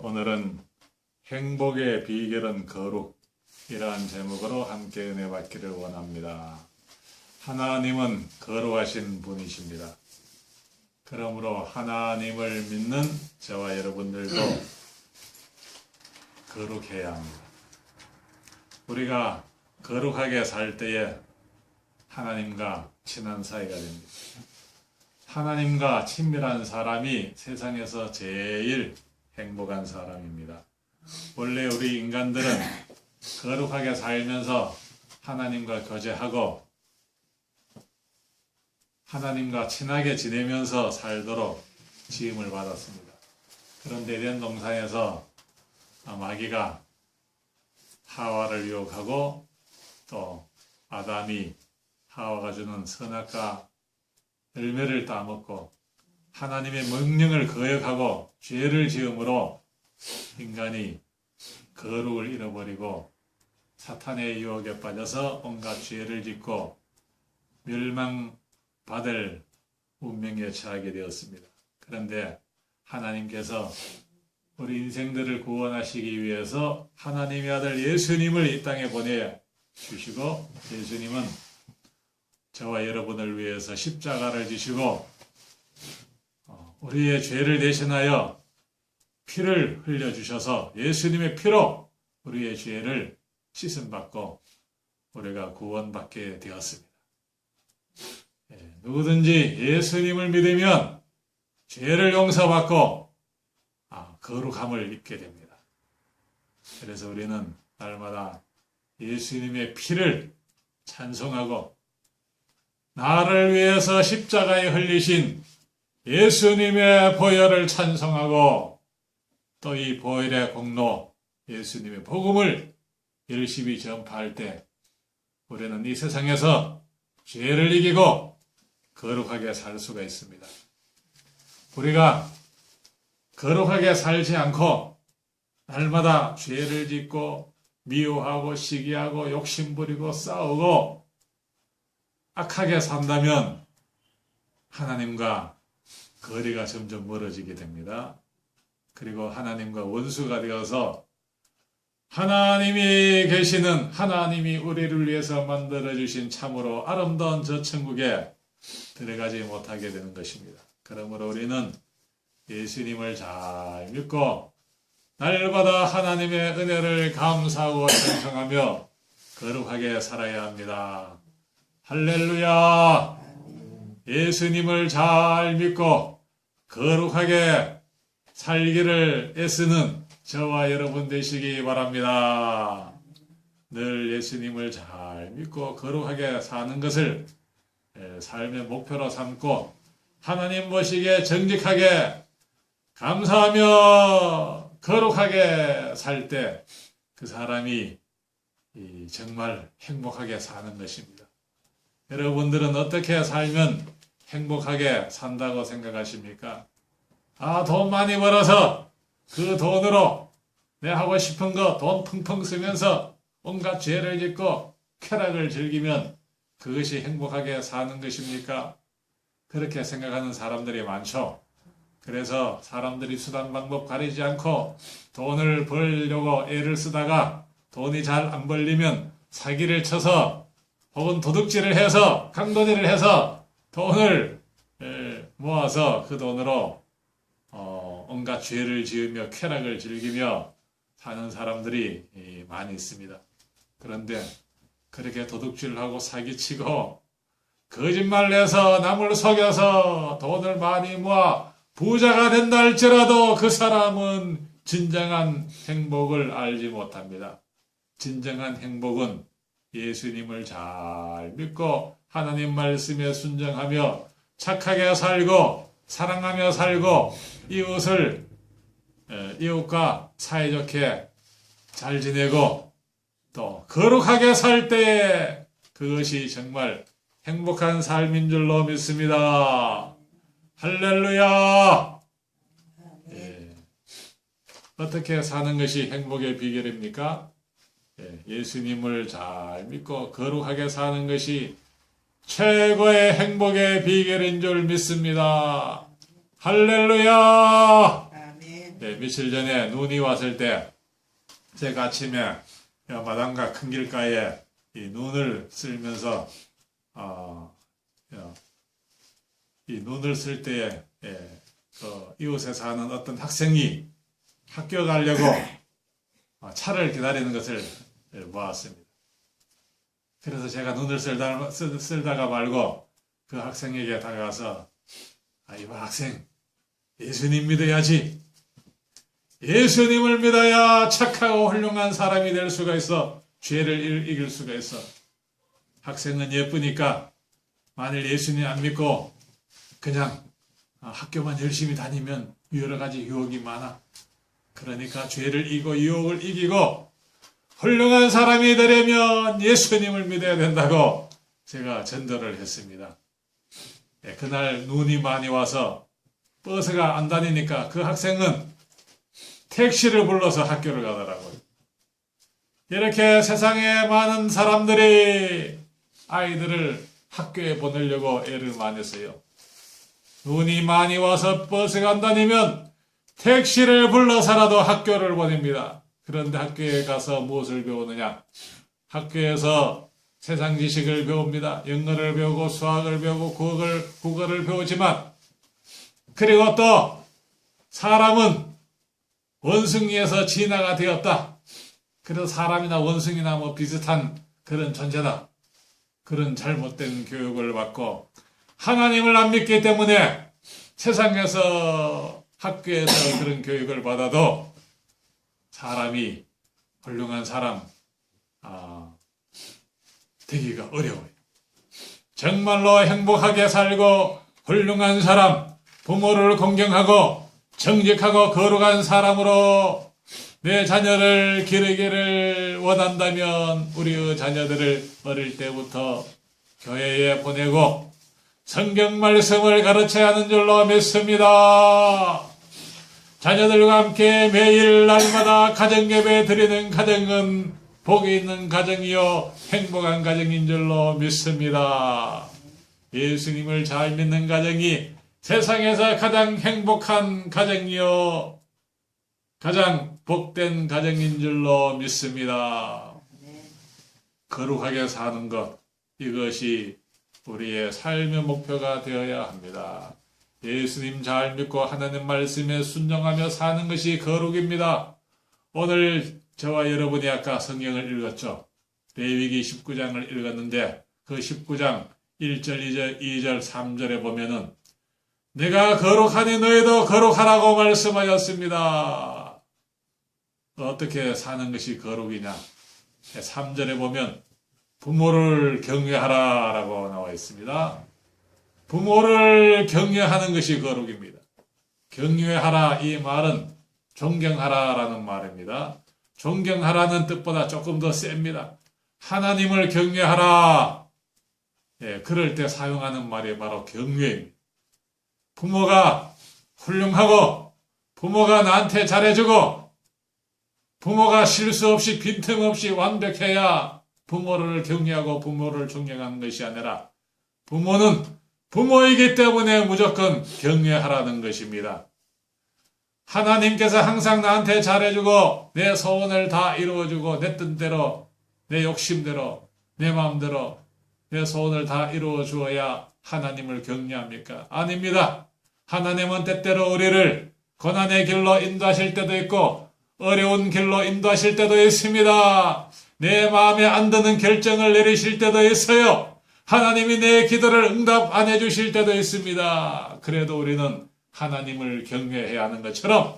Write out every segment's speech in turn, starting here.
오늘은 행복의 비결은 거룩이라는 제목으로 함께 은혜 받기를 원합니다. 하나님은 거룩하신 분이십니다. 그러므로 하나님을 믿는 저와 여러분들도 거룩해야 합니다. 우리가 거룩하게 살 때에 하나님과 친한 사이가 됩니다. 하나님과 친밀한 사람이 세상에서 제일 행복한 사람입니다. 원래 우리 인간들은 거룩하게 살면서 하나님과 교제하고 하나님과 친하게 지내면서 살도록 지음을 받았습니다. 그런데 에덴 동산에서 마귀가 하와를 유혹하고 또 아담이 하와가 주는 선악과 열매를 따먹고 하나님의 명령을 거역하고 죄를 지음으로 인간이 거룩을 잃어버리고 사탄의 유혹에 빠져서 온갖 죄를 짓고 멸망받을 운명에 처하게 되었습니다. 그런데 하나님께서 우리 인생들을 구원하시기 위해서 하나님의 아들 예수님을 이 땅에 보내주시고 예수님은 저와 여러분을 위해서 십자가를 지시고 우리의 죄를 대신하여 피를 흘려주셔서 예수님의 피로 우리의 죄를 씻음받고 우리가 구원받게 되었습니다. 누구든지 예수님을 믿으면 죄를 용서받고 거룩함을 입게 됩니다. 그래서 우리는 날마다 예수님의 피를 찬송하고 나를 위해서 십자가에 흘리신 예수님의 보혈을 찬송하고 또 이 보혈의 공로 예수님의 복음을 열심히 전파할 때 우리는 이 세상에서 죄를 이기고 거룩하게 살 수가 있습니다. 우리가 거룩하게 살지 않고 날마다 죄를 짓고 미워하고 시기하고 욕심부리고 싸우고 악하게 산다면 하나님과 거리가 점점 멀어지게 됩니다. 그리고 하나님과 원수가 되어서 하나님이 계시는 하나님이 우리를 위해서 만들어주신 참으로 아름다운 저 천국에 들어가지 못하게 되는 것입니다. 그러므로 우리는 예수님을 잘 믿고 날마다 하나님의 은혜를 감사하고 찬송하며 거룩하게 살아야 합니다. 할렐루야! 예수님을 잘 믿고 거룩하게 살기를 애쓰는 저와 여러분 되시기 바랍니다. 늘 예수님을 잘 믿고 거룩하게 사는 것을 삶의 목표로 삼고 하나님 보시기에 정직하게 감사하며 거룩하게 살 때 그 사람이 정말 행복하게 사는 것입니다. 여러분들은 어떻게 살면 행복하게 산다고 생각하십니까? 돈 많이 벌어서 그 돈으로 내 하고 싶은 거 돈 펑펑 쓰면서 온갖 죄를 짓고 쾌락을 즐기면 그것이 행복하게 사는 것입니까? 그렇게 생각하는 사람들이 많죠. 그래서 사람들이 수단 방법 가리지 않고 돈을 벌려고 애를 쓰다가 돈이 잘 안 벌리면 사기를 쳐서 혹은 도둑질을 해서 강도질을 해서 돈을 모아서 그 돈으로 온갖 죄를 지으며 쾌락을 즐기며 사는 사람들이 많이 있습니다. 그런데 그렇게 도둑질하고 사기치고 거짓말을 해서 남을 속여서 돈을 많이 모아 부자가 된다 할지라도 그 사람은 진정한 행복을 알지 못합니다. 진정한 행복은 예수님을 잘 믿고 하나님 말씀에 순종하며 착하게 살고 사랑하며 살고 이웃과 사이좋게 잘 지내고 또 거룩하게 살 때 그것이 정말 행복한 삶인 줄로 믿습니다. 할렐루야! 어떻게 사는 것이 행복의 비결입니까? 예수님을 잘 믿고 거룩하게 사는 것이 최고의 행복의 비결인 줄 믿습니다. 할렐루야! 아멘. 며칠 전에 눈이 왔을 때 제가 아침에 마당과 큰 길가에 이 눈을 쓸면서 이 눈을 쓸 때에 그 이웃에 사는 어떤 학생이 학교 가려고 차를 기다리는 것을 보았습니다. 그래서 제가 눈을 쓸다가 말고 그 학생에게 다가가서 이봐 학생, 예수님 믿어야지. 예수님을 믿어야 착하고 훌륭한 사람이 될 수가 있어. 죄를 이길 수가 있어. 학생은 예쁘니까 만일 예수님 안 믿고 그냥 학교만 열심히 다니면 여러 가지 유혹이 많아. 그러니까 죄를 이기고 유혹을 이기고 훌륭한 사람이 되려면 예수님을 믿어야 된다고 제가 전도를 했습니다. 그날 눈이 많이 와서 버스가 안 다니니까 그 학생은 택시를 불러서 학교를 가더라고요. 이렇게 세상에 많은 사람들이 아이들을 학교에 보내려고 애를 많이 써요. 눈이 많이 와서 버스가 안 다니면 택시를 불러서라도 학교를 보냅니다. 그런데 학교에 가서 무엇을 배우느냐? 학교에서 세상 지식을 배웁니다. 영어를 배우고 수학을 배우고 국어를 배우지만 그리고 또 사람은 원숭이에서 진화가 되었다. 그래서 사람이나 원숭이나 비슷한 그런 존재다. 그런 잘못된 교육을 받고 하나님을 안 믿기 때문에 세상에서 학교에서 그런 교육을 받아도 사람이 훌륭한 사람 되기가 어려워요. 정말로 행복하게 살고 훌륭한 사람, 부모를 공경하고 정직하고 거룩한 사람으로 내 자녀를 기르기를 원한다면 우리의 자녀들을 어릴 때부터 교회에 보내고 성경 말씀을 가르쳐야 하는 줄로 믿습니다. 자녀들과 함께 매일 날마다 가정예배 드리는 가정은 복이 있는 가정이요 행복한 가정인 줄로 믿습니다. 예수님을 잘 믿는 가정이 세상에서 가장 행복한 가정이요 가장 복된 가정인 줄로 믿습니다. 거룩하게 사는 것, 이것이 우리의 삶의 목표가 되어야 합니다. 예수님 잘 믿고 하나님 말씀에 순종하며 사는 것이 거룩입니다. 오늘 저와 여러분이 아까 성경을 읽었죠. 레위기 19장을 읽었는데 그 19장 1절, 2절, 3절에 보면은 내가 거룩하니 너희도 거룩하라고 말씀하였습니다. 어떻게 사는 것이 거룩이냐? 3절에 보면 부모를 경외하라 라고 나와 있습니다. 부모를 경외하는 것이 거룩입니다. 경외하라 이 말은 존경하라 라는 말입니다. 존경하라는 뜻보다 조금 더 셉니다. 하나님을 경외하라. 그럴 때 사용하는 말이 바로 경외입니다. 부모가 훌륭하고 부모가 나한테 잘해주고 부모가 실수 없이 빈틈없이 완벽해야 부모를 경외하고 부모를 존경하는 것이 아니라 부모는 부모이기 때문에 무조건 경외하라는 것입니다. 하나님께서 항상 나한테 잘해주고 내 소원을 다 이루어주고 내 뜻대로 내 욕심대로 내 마음대로 내 소원을 다 이루어 주어야 하나님을 경외합니까? 아닙니다. 하나님은 때때로 우리를 고난의 길로 인도하실 때도 있고 어려운 길로 인도하실 때도 있습니다. 내 마음에 안 드는 결정을 내리실 때도 있어요. 하나님이 내 기도를 응답 안 해주실 때도 있습니다. 그래도 우리는 하나님을 경외해야 하는 것처럼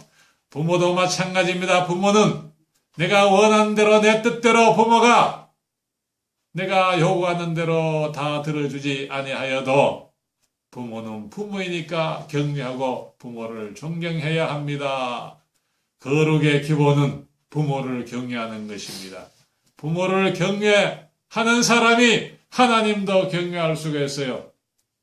부모도 마찬가지입니다. 부모는 내가 원하는 대로 내 뜻대로 부모가 내가 요구하는 대로 다 들어주지 아니하여도 부모는 부모이니까 경외하고 부모를 존경해야 합니다. 거룩의 기본은 부모를 경외하는 것입니다. 부모를 경외하는 사람이 하나님도 경외할 수가 있어요.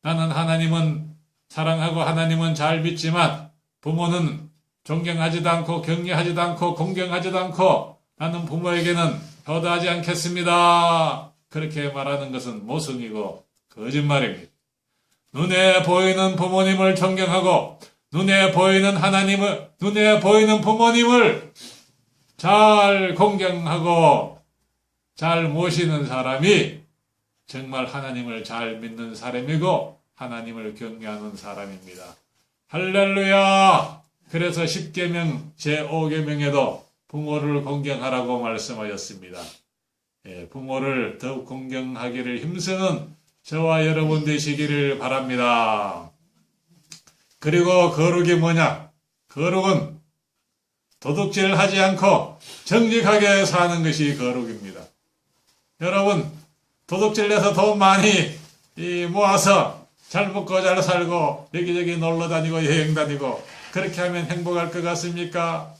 나는 하나님은 사랑하고 하나님은 잘 믿지만 부모는 존경하지도 않고 경외하지도 않고 공경하지도 않고 나는 부모에게는 효도하지 않겠습니다. 그렇게 말하는 것은 모성이고 거짓말입니다. 눈에 보이는 부모님을 존경하고 눈에 보이는 하나님을, 눈에 보이는 부모님을 잘 공경하고 잘 모시는 사람이 정말 하나님을 잘 믿는 사람이고 하나님을 경외하는 사람입니다. 할렐루야! 그래서 10계명 제5계명에도 부모를 공경하라고 말씀하였습니다. 부모를 더욱 공경하기를 힘쓰는 저와 여러분 되시기를 바랍니다. 그리고 거룩이 뭐냐? 거룩은 도둑질하지 않고 정직하게 사는 것이 거룩입니다. 여러분, 도둑질해서 돈 많이 모아서 잘 먹고 잘 살고 여기저기 놀러 다니고 여행 다니고 그렇게 하면 행복할 것 같습니까?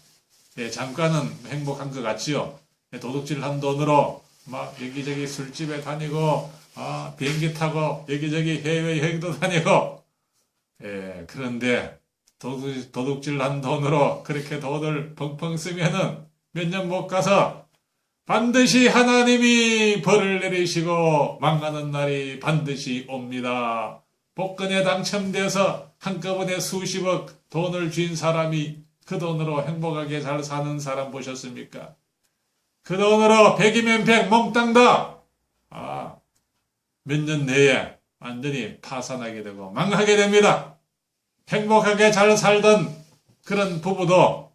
잠깐은 행복한 것 같지요. 도둑질한 돈으로 막 여기저기 술집에 다니고 비행기 타고 여기저기 해외여행도 다니고 그런데 도둑질한 돈으로 그렇게 돈을 펑펑 쓰면은 몇 년 못 가서 반드시 하나님이 벌을 내리시고 망하는 날이 반드시 옵니다. 복권에 당첨돼서 한꺼번에 수십억 돈을 쥔 사람이 그 돈으로 행복하게 잘 사는 사람 보셨습니까? 그 돈으로 100이면 100 몽땅 다 몇 년 내에 완전히 파산하게 되고 망하게 됩니다. 행복하게 잘 살던 그런 부부도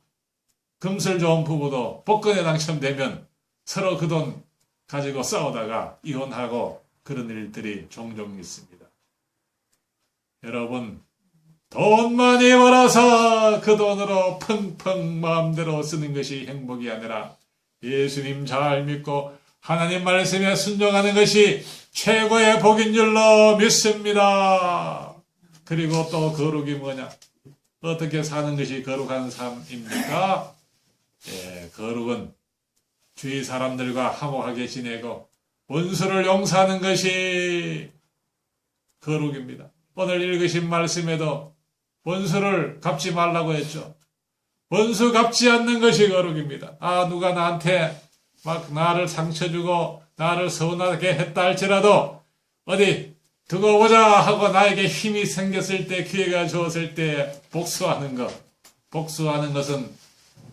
금슬 좋은 부부도 복권에 당첨되면 서로 그 돈 가지고 싸우다가 이혼하고 그런 일들이 종종 있습니다. 여러분, 돈 많이 벌어서 그 돈으로 펑펑 마음대로 쓰는 것이 행복이 아니라 예수님 잘 믿고 하나님 말씀에 순종하는 것이 최고의 복인 줄로 믿습니다. 그리고 또 거룩이 뭐냐? 어떻게 사는 것이 거룩한 삶입니까? 거룩은 주위 사람들과 화목하게 지내고 원수를 용서하는 것이 거룩입니다. 오늘 읽으신 말씀에도 원수를 갚지 말라고 했죠. 원수 갚지 않는 것이 거룩입니다. 누가 나한테 막 나를 상처 주고 나를 서운하게 했다 할지라도 어디 두고 보자 하고 나에게 힘이 생겼을 때 기회가 주었을 때 복수하는 것. 복수하는 것은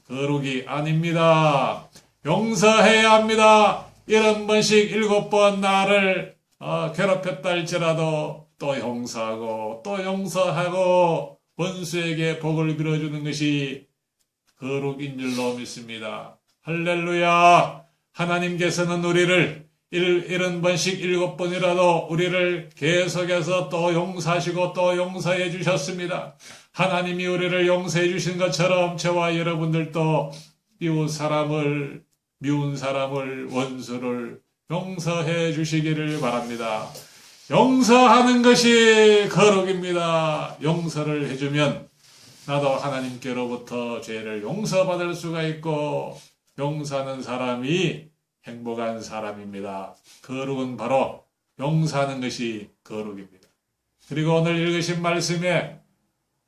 거룩이 아닙니다. 용서해야 합니다. 70번씩 7번 나를 괴롭혔다 할지라도 또 용서하고 또 용서하고 원수에게 복을 빌어주는 것이 거룩인 줄로 믿습니다. 할렐루야! 하나님께서는 우리를 70번씩 7번이라도 우리를 계속해서 또 용서하시고 또 용서해 주셨습니다. 하나님이 우리를 용서해 주신 것처럼 저와 여러분들도 이웃 사람을, 미운 사람을, 원수를 용서해 주시기를 바랍니다. 용서하는 것이 거룩입니다. 용서를 해주면 나도 하나님께로부터 죄를 용서받을 수가 있고 용서하는 사람이 행복한 사람입니다. 거룩은 바로 용서하는 것이 거룩입니다. 그리고 오늘 읽으신 말씀에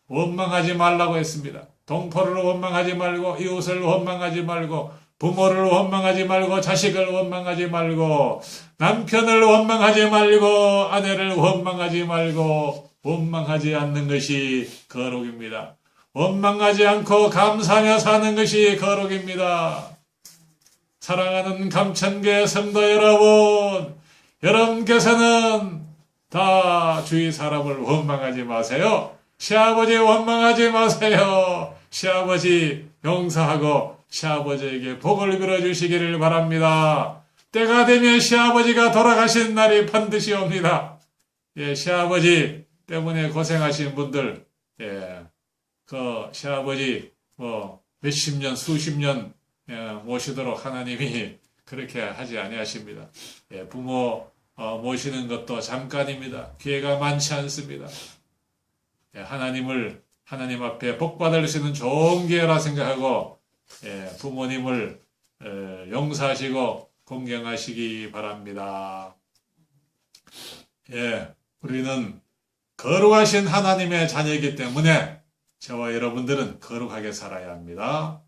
원망하지 말라고 했습니다. 동포를 원망하지 말고 이웃을 원망하지 말고 부모를 원망하지 말고 자식을 원망하지 말고 남편을 원망하지 말고 아내를 원망하지 말고 원망하지 않는 것이 거룩입니다. 원망하지 않고 감사하며 사는 것이 거룩입니다. 사랑하는 감천교회 성도 여러분, 여러분께서는 다 주위 사람을 원망하지 마세요. 시아버지 원망하지 마세요. 시아버지 용서하고 시아버지에게 복을 빌어주시기를 바랍니다. 때가 되면 시아버지가 돌아가신 날이 반드시 옵니다. 시아버지 때문에 고생하신 분들, 그 시아버지 몇십 년, 수십 년 모시도록 하나님이 그렇게 하지 아니하십니다. 부모 모시는 것도 잠깐입니다. 기회가 많지 않습니다. 하나님 앞에 복 받을 수 있는 좋은 기회라 생각하고 부모님을 용서하시고 공경하시기 바랍니다. 우리는 거룩하신 하나님의 자녀이기 때문에 저와 여러분들은 거룩하게 살아야 합니다.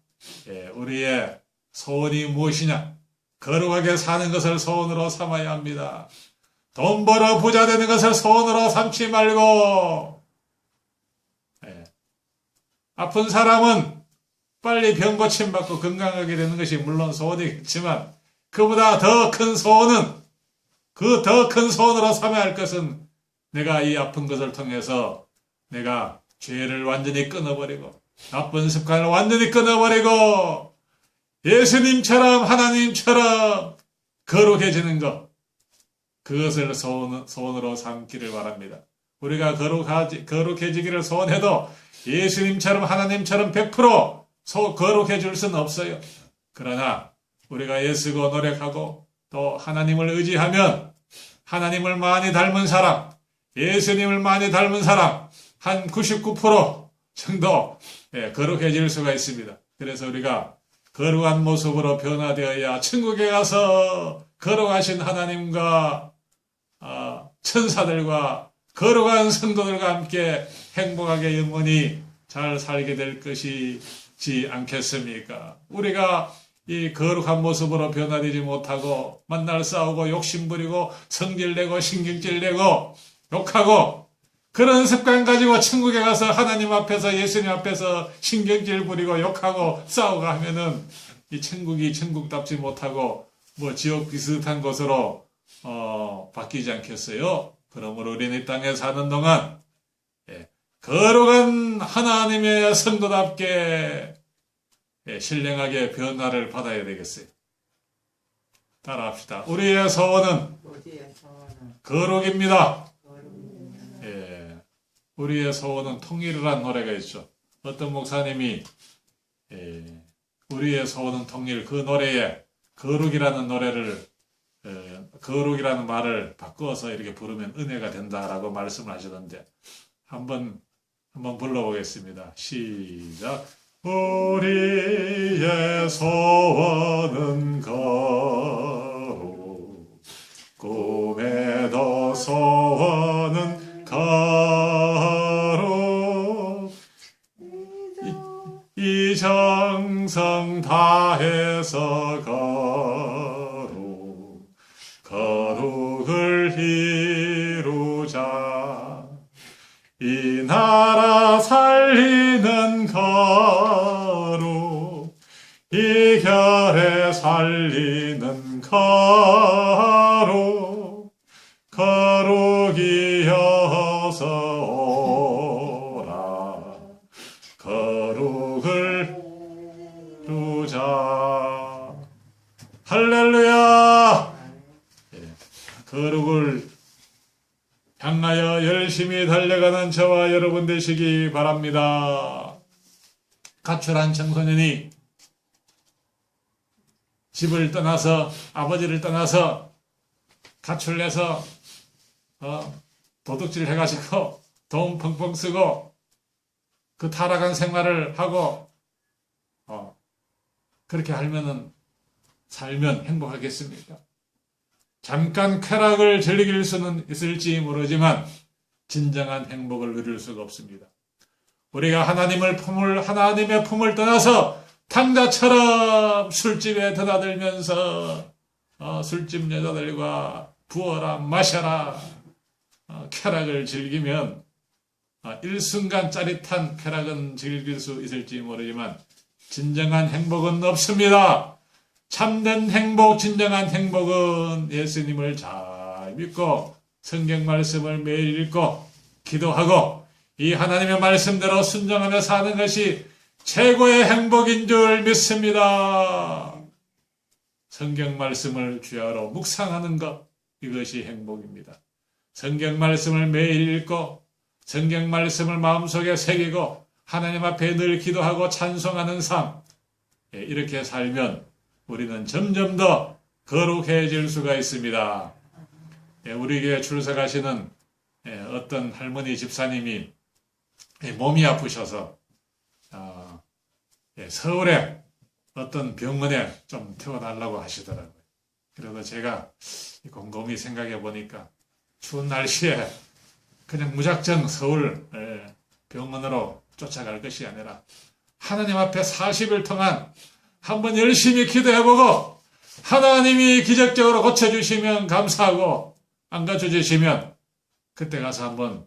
우리의 소원이 무엇이냐? 거룩하게 사는 것을 소원으로 삼아야 합니다. 돈 벌어 부자 되는 것을 소원으로 삼지 말고 아픈 사람은 빨리 병 고침받고 건강하게 되는 것이 물론 소원이겠지만 그보다 더 큰 소원은 그 더 큰 소원으로 삼아야 할 것은 내가 이 아픈 것을 통해서 내가 죄를 완전히 끊어버리고 나쁜 습관을 완전히 끊어버리고 예수님처럼 하나님처럼 거룩해지는 것, 그것을 소원으로 삼기를 바랍니다. 우리가 거룩해지기를 소원해도 예수님처럼 하나님처럼 100% 거룩해질 수는 없어요. 그러나 우리가 애쓰고 노력하고 또 하나님을 의지하면 하나님을 많이 닮은 사람, 예수님을 많이 닮은 사람 한 99% 정도 거룩해질 수가 있습니다. 그래서 우리가 거룩한 모습으로 변화되어야 천국에 가서 거룩하신 하나님과 천사들과 거룩한 성도들과 함께 행복하게 영원히 잘 살게 될 것이지 않겠습니까? 우리가 이 거룩한 모습으로 변화되지 못하고 만날 싸우고 욕심부리고 성질내고 신경질내고 욕하고 그런 습관 가지고 천국에 가서 하나님 앞에서 예수님 앞에서 신경질 부리고 욕하고 싸우고 하면은 이 천국이 천국답지 못하고 뭐 지옥 비슷한 곳으로 바뀌지 않겠어요? 그러므로 우리는 이 땅에 사는 동안 거룩한 하나님의 성도답게 신령하게 변화를 받아야 되겠어요. 따라합시다. 우리의 소원은 거룩입니다. 우리의 소원은 통일이라는 노래가 있죠. 어떤 목사님이 우리의 소원은 통일, 그 노래에 거룩이라는 노래를 거룩이라는 말을 바꾸어서 이렇게 부르면 은혜가 된다라고 말씀을 하시던데 한번 불러보겠습니다. 시작. 우리의 소원은 거룩, 꿈에도 소원은 거룩, 이 정성 다해서 거룩을 이루자. 이 나라 살리는 거룩, 이 결에 살리는 거룩이어서 오라. 거룩을 이루자. 할렐루야. 거룩을 향하여 열심히 달려가는 저와 여러분 되시기 바랍니다. 가출한 청소년이 집을 떠나서 아버지를 떠나서 가출해서 도둑질 해가지고 돈 펑펑 쓰고 그 타락한 생활을 하고 그렇게 살면 행복하겠습니까? 잠깐 쾌락을 즐길 수는 있을지 모르지만 진정한 행복을 누릴 수가 없습니다. 우리가 하나님의 품을 떠나서 탕자처럼 술집에 드나들면서 술집 여자들과 부어라 마셔라 쾌락을 즐기면 일순간 짜릿한 쾌락은 즐길 수 있을지 모르지만 진정한 행복은 없습니다. 참된 행복, 진정한 행복은 예수님을 잘 믿고 성경 말씀을 매일 읽고 기도하고 이 하나님의 말씀대로 순종하며 사는 것이 최고의 행복인 줄 믿습니다. 성경 말씀을 주야로 묵상하는 것, 이것이 행복입니다. 성경 말씀을 매일 읽고 성경 말씀을 마음속에 새기고 하나님 앞에 늘 기도하고 찬송하는 삶, 이렇게 살면 우리는 점점 더 거룩해질 수가 있습니다. 우리 교회 출석하시는 어떤 할머니 집사님이 몸이 아프셔서 서울에 어떤 병원에 좀 태워달라고 하시더라고요. 그래서 제가 곰곰이 생각해 보니까 추운 날씨에 그냥 무작정 서울 병원으로 쫓아갈 것이 아니라 하나님 앞에 40일 동안 한번 열심히 기도해보고 하나님이 기적적으로 고쳐주시면 감사하고 안 고쳐주시면 그때 가서 한번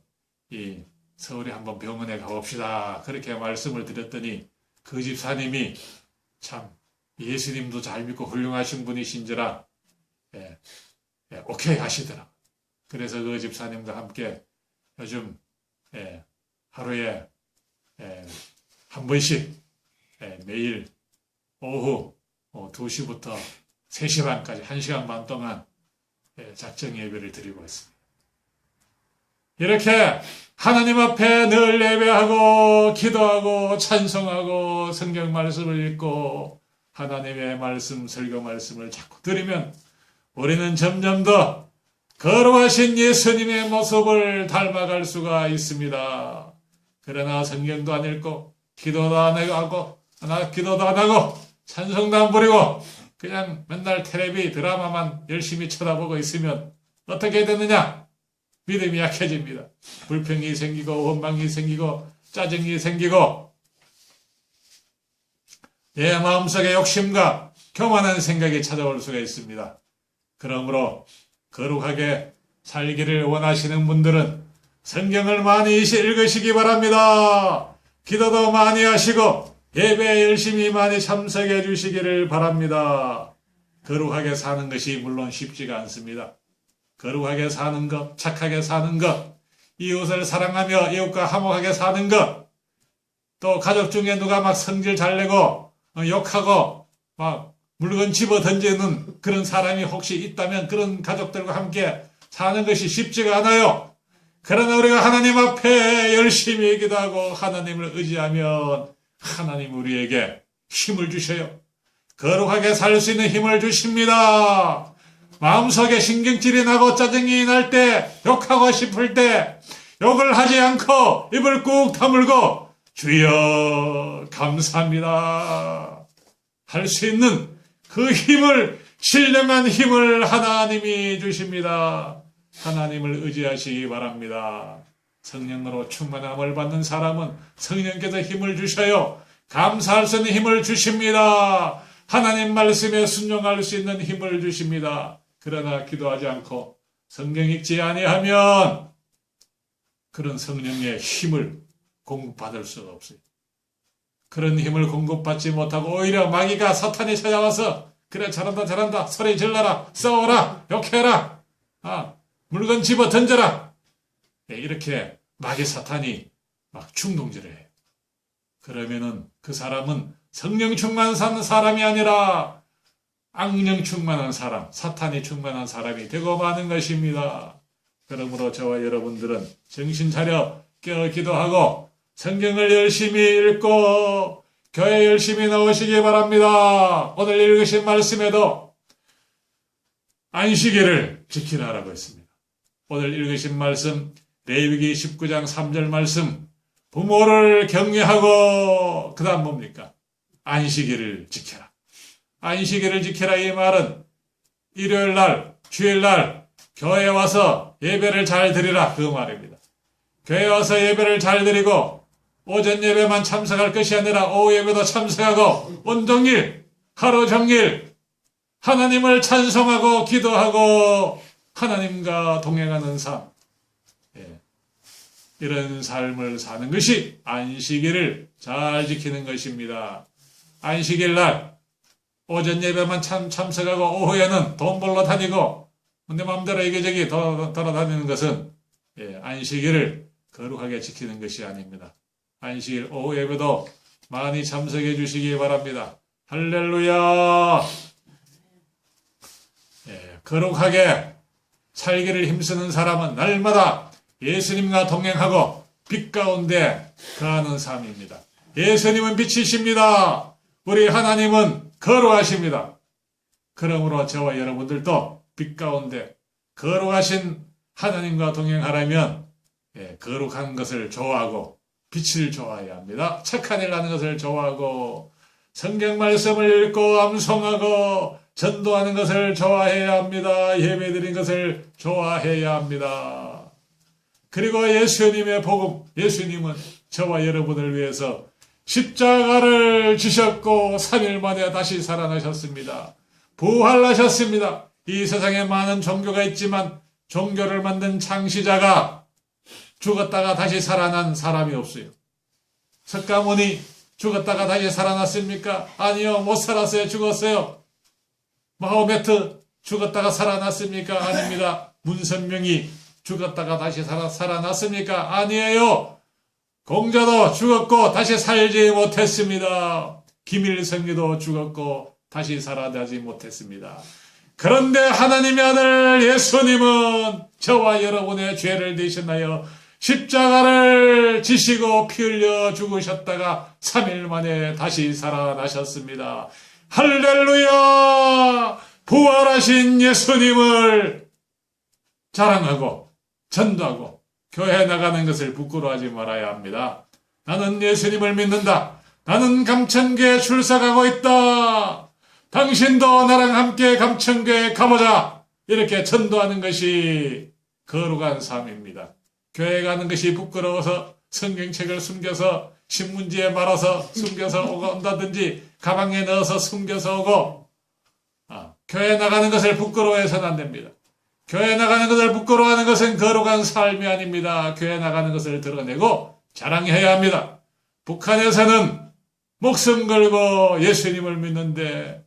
이 서울에 한번 병원에 가봅시다. 그렇게 말씀을 드렸더니 그 집사님이 참 예수님도 잘 믿고 훌륭하신 분이신지라 오케이 하시더라. 그래서 그 집사님과 함께 요즘 하루에 한 번씩 매일 오후 2시부터 3시 반까지 1시간 반 동안 작정 예배를 드리고 있습니다. 이렇게 하나님 앞에 늘 예배하고 기도하고 찬송하고 성경 말씀을 읽고 하나님의 말씀, 설교 말씀을 자꾸 들으면 우리는 점점 더 거룩하신 예수님의 모습을 닮아갈 수가 있습니다. 그러나 성경도 안 읽고 기도도 안 하고 찬송도 안 부리고 그냥 맨날 텔레비 드라마만 열심히 쳐다보고 있으면 어떻게 되느냐? 믿음이 약해집니다. 불평이 생기고 원망이 생기고 짜증이 생기고 내 마음속에 욕심과 교만한 생각이 찾아올 수가 있습니다. 그러므로 거룩하게 살기를 원하시는 분들은 성경을 많이 읽으시기 바랍니다. 기도도 많이 하시고 예배에 열심히 많이 참석해 주시기를 바랍니다. 거룩하게 사는 것이 물론 쉽지가 않습니다. 거룩하게 사는 것, 착하게 사는 것, 이웃을 사랑하며 이웃과 화목하게 사는 것, 또 가족 중에 누가 막 성질 잘 내고 욕하고 막 물건 집어 던지는 그런 사람이 혹시 있다면 그런 가족들과 함께 사는 것이 쉽지가 않아요. 그러나 우리가 하나님 앞에 열심히 기도하고 하나님을 의지하면 하나님 우리에게 힘을 주셔요. 거룩하게 살 수 있는 힘을 주십니다. 마음속에 신경질이 나고 짜증이 날 때, 욕하고 싶을 때 욕을 하지 않고 입을 꾹 다물고 주여 감사합니다 할 수 있는 그 힘을, 신령한 힘을 하나님이 주십니다. 하나님을 의지하시기 바랍니다. 성령으로 충만함을 받는 사람은 성령께서 힘을 주셔요. 감사할 수 있는 힘을 주십니다. 하나님 말씀에 순종할 수 있는 힘을 주십니다. 그러나 기도하지 않고 성경 읽지 아니하면 그런 성령의 힘을 공급받을 수가 없어요. 그런 힘을 공급받지 못하고 오히려 마귀가 사탄이 찾아와서 그래 잘한다 소리 질러라 싸워라 욕해라 물건 집어 던져라 이렇게 마귀 사탄이 막 충동질을 해요. 그러면은 그 사람은 성령 충만한 사람이 아니라 악령 충만한 사람, 사탄이 충만한 사람이 되고 마는 것입니다. 그러므로 저와 여러분들은 정신 차려 깨어 기도하고 성경을 열심히 읽고 교회 열심히 나오시기 바랍니다. 오늘 읽으신 말씀에도 안식일을 지키라라고 했습니다. 오늘 읽으신 말씀 레위기 19장 3절 말씀 부모를 경외하고 그 다음 뭡니까? 안식일을 지켜라. 안식일을 지켜라 이 말은 일요일날 주일날 교회에 와서 예배를 잘 드리라 그 말입니다. 교회에 와서 예배를 잘 드리고 오전 예배만 참석할 것이 아니라 오후 예배도 참석하고 온종일 하루 종일 하나님을 찬송하고 기도하고 하나님과 동행하는 삶 이런 삶을 사는 것이 안식일을 잘 지키는 것입니다. 안식일 날 오전 예배만 참석하고 오후에는 돈 벌러 다니고 내 마음대로 이기저기 돌아다니는 것은 안식일을 거룩하게 지키는 것이 아닙니다. 안식일 오후 예배도 많이 참석해 주시기 바랍니다. 할렐루야. 거룩하게 살기를 힘쓰는 사람은 날마다 예수님과 동행하고 빛 가운데 거하는 삶입니다. 예수님은 빛이십니다. 우리 하나님은 거룩하십니다. 그러므로 저와 여러분들도 빛 가운데 거룩하신 하나님과 동행하려면 거룩한 것을 좋아하고 빛을 좋아해야 합니다. 착한 일 하는 것을 좋아하고 성경 말씀을 읽고 암송하고 전도하는 것을 좋아해야 합니다. 예배드린 것을 좋아해야 합니다. 그리고 예수님의 복음, 예수님은 저와 여러분을 위해서 십자가를 지셨고 3일 만에 다시 살아나셨습니다. 부활하셨습니다. 이 세상에 많은 종교가 있지만 종교를 만든 창시자가 죽었다가 다시 살아난 사람이 없어요. 석가모니 죽었다가 다시 살아났습니까? 아니요, 못 살았어요. 죽었어요. 마호메트 죽었다가 살아났습니까? 아닙니다. 문선명이 죽었다가 다시 살아났습니까? 아니에요. 공자도 죽었고 다시 살지 못했습니다. 김일성이도 죽었고 다시 살아나지 못했습니다. 그런데 하나님의 아들 예수님은 저와 여러분의 죄를 대신하여 십자가를 지시고 피 흘려 죽으셨다가 3일 만에 다시 살아나셨습니다. 할렐루야! 부활하신 예수님을 자랑하고 전도하고 교회 나가는 것을 부끄러워하지 말아야 합니다. 나는 예수님을 믿는다. 나는 감천교에 출석하고 있다. 당신도 나랑 함께 감천교에 가보자. 이렇게 전도하는 것이 거룩한 삶입니다. 교회 가는 것이 부끄러워서 성경책을 숨겨서 신문지에 말아서 숨겨서 온다든지 가방에 넣어서 숨겨서 오고 교회 나가는 것을 부끄러워해서는 안 됩니다. 교회 나가는 것을 부끄러워하는 것은 거룩한 삶이 아닙니다. 교회 나가는 것을 드러내고 자랑해야 합니다. 북한에서는 목숨 걸고 예수님을 믿는데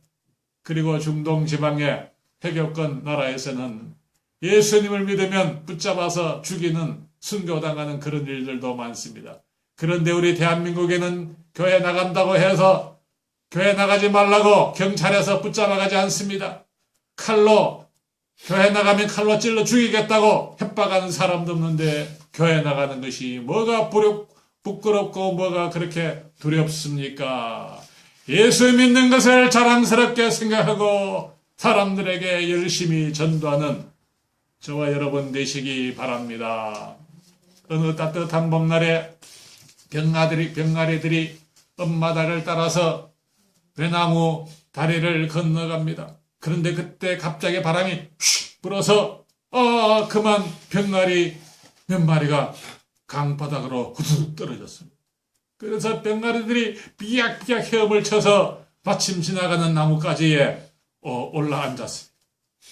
그리고 중동 지방의 회교권 나라에서는 예수님을 믿으면 붙잡아서 죽이는 순교당하는 그런 일들도 많습니다. 그런데 우리 대한민국에는 교회 나간다고 해서 교회 나가지 말라고 경찰에서 붙잡아가지 않습니다. 칼로 교회 나가면 칼로 찔러 죽이겠다고 협박하는 사람도 없는데 교회 나가는 것이 뭐가 부끄럽고 뭐가 그렇게 두렵습니까? 예수 믿는 것을 자랑스럽게 생각하고 사람들에게 열심히 전도하는 저와 여러분 되시기 바랍니다. 어느 따뜻한 봄날에 병아리들이 엄마다리를 따라서 외나무 다리를 건너갑니다. 그런데 그때 갑자기 바람이 휙 불어서 그만 병아리 몇 마리가 강바닥으로 후두둑 떨어졌습니다. 그래서 병아리들이 삐약삐약 헤엄을 쳐서 마침 지나가는 나뭇가지에 올라앉았습니다.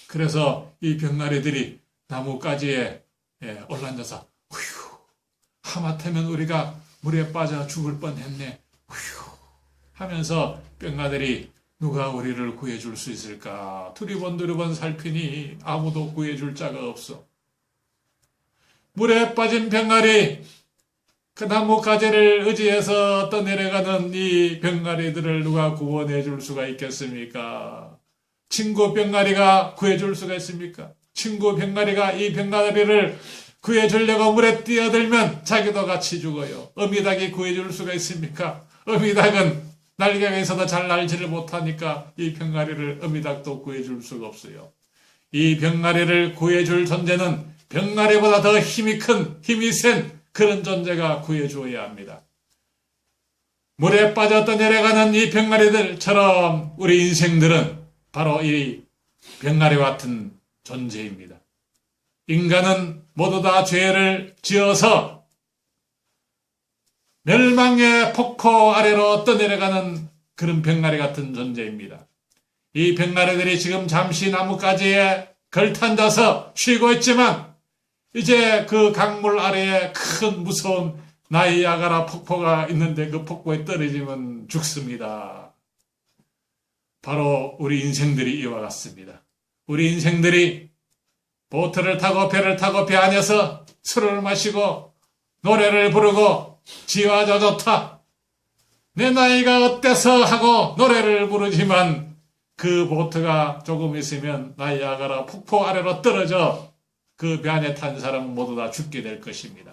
그래서 이 병아리들이 나뭇가지에 올라앉아서 후휴, 하마터면 우리가 물에 빠져 죽을 뻔했네 후휴 하면서 병아들이 누가 우리를 구해줄 수 있을까 두리번 살피니 아무도 구해줄 자가 없어. 물에 빠진 병아리 그 나뭇가지를 의지해서 떠내려가는 이 병아리들을 누가 구원해 줄 수가 있겠습니까? 친구 병아리가 구해줄 수가 있습니까? 친구 병아리가 이 병아리를 구해주려고 물에 뛰어들면 자기도 같이 죽어요. 어미닭이 구해줄 수가 있습니까? 어미닭은 날개가 있어도 잘 날지를 못하니까 이 병아리를 어미닭도 구해줄 수가 없어요. 이 병아리를 구해줄 존재는 병아리보다 더 힘이 큰, 힘이 센 그런 존재가 구해주어야 합니다. 물에 빠져 떠내려가는 이 병아리들처럼 우리 인생들은 바로 이 병아리와 같은 존재입니다. 인간은 모두 다 죄를 지어서 멸망의 폭포 아래로 떠내려가는 그런 병아리 같은 존재입니다. 이 병아리들이 지금 잠시 나뭇가지에 걸터앉아서 쉬고 있지만 이제 그 강물 아래에 큰 무서운 나이아가라 폭포가 있는데 그 폭포에 떨어지면 죽습니다. 바로 우리 인생들이 이와 같습니다. 우리 인생들이 보트를 타고 배를 타고 배 안에서 술을 마시고 노래를 부르고 지와 저 좋다. 내 나이가 어때서 하고 노래를 부르지만 그 보트가 조금 있으면 나이아가라 폭포 아래로 떨어져 그 배 안에 탄 사람은 모두 다 죽게 될 것입니다.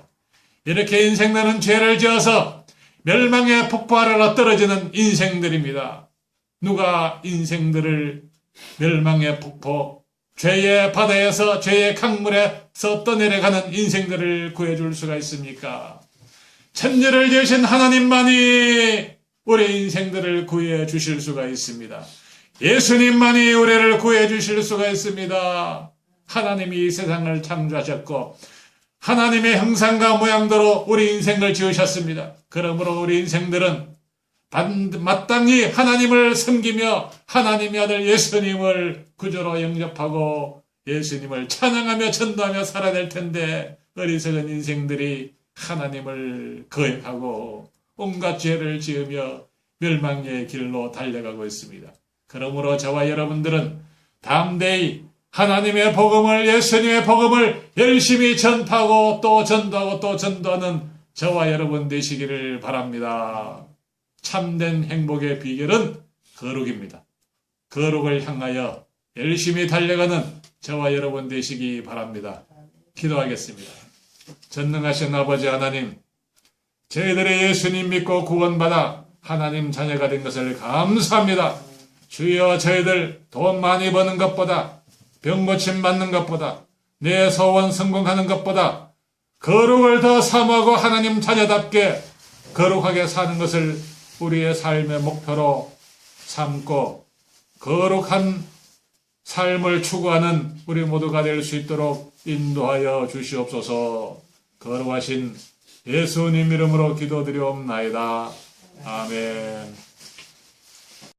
이렇게 인생들은 죄를 지어서 멸망의 폭포 아래로 떨어지는 인생들입니다. 누가 인생들을 멸망의 폭포, 죄의 바다에서 죄의 강물에서 떠내려가는 인생들을 구해줄 수가 있습니까? 천지를 지으신 하나님만이 우리 인생들을 구해 주실 수가 있습니다. 예수님만이 우리를 구해 주실 수가 있습니다. 하나님이 이 세상을 창조하셨고 하나님의 형상과 모양대로 우리 인생을 지으셨습니다. 그러므로 우리 인생들은 마땅히 하나님을 섬기며 하나님의 아들 예수님을 구주로 영접하고 예수님을 찬양하며 전도하며 살아야 될 텐데 어리석은 인생들이 하나님을 거역하고 온갖 죄를 지으며 멸망의 길로 달려가고 있습니다. 그러므로 저와 여러분들은 담대히 하나님의 복음을, 예수님의 복음을 열심히 전파하고 또 전도하고 또 전도하는 저와 여러분 되시기를 바랍니다. 참된 행복의 비결은 거룩입니다. 거룩을 향하여 열심히 달려가는 저와 여러분 되시기 바랍니다. 기도하겠습니다. 전능하신 아버지 하나님, 저희들의 예수님 믿고 구원받아 하나님 자녀가 된 것을 감사합니다. 주여, 저희들 돈 많이 버는 것보다, 병 고침 받는 것보다, 내 소원 성공하는 것보다 거룩을 더 사모하고 하나님 자녀답게 거룩하게 사는 것을 우리의 삶의 목표로 삼고 거룩한 삶을 추구하는 우리 모두가 될 수 있도록 인도하여 주시옵소서. 거룩하신 예수님 이름으로 기도드리옵나이다. 아멘.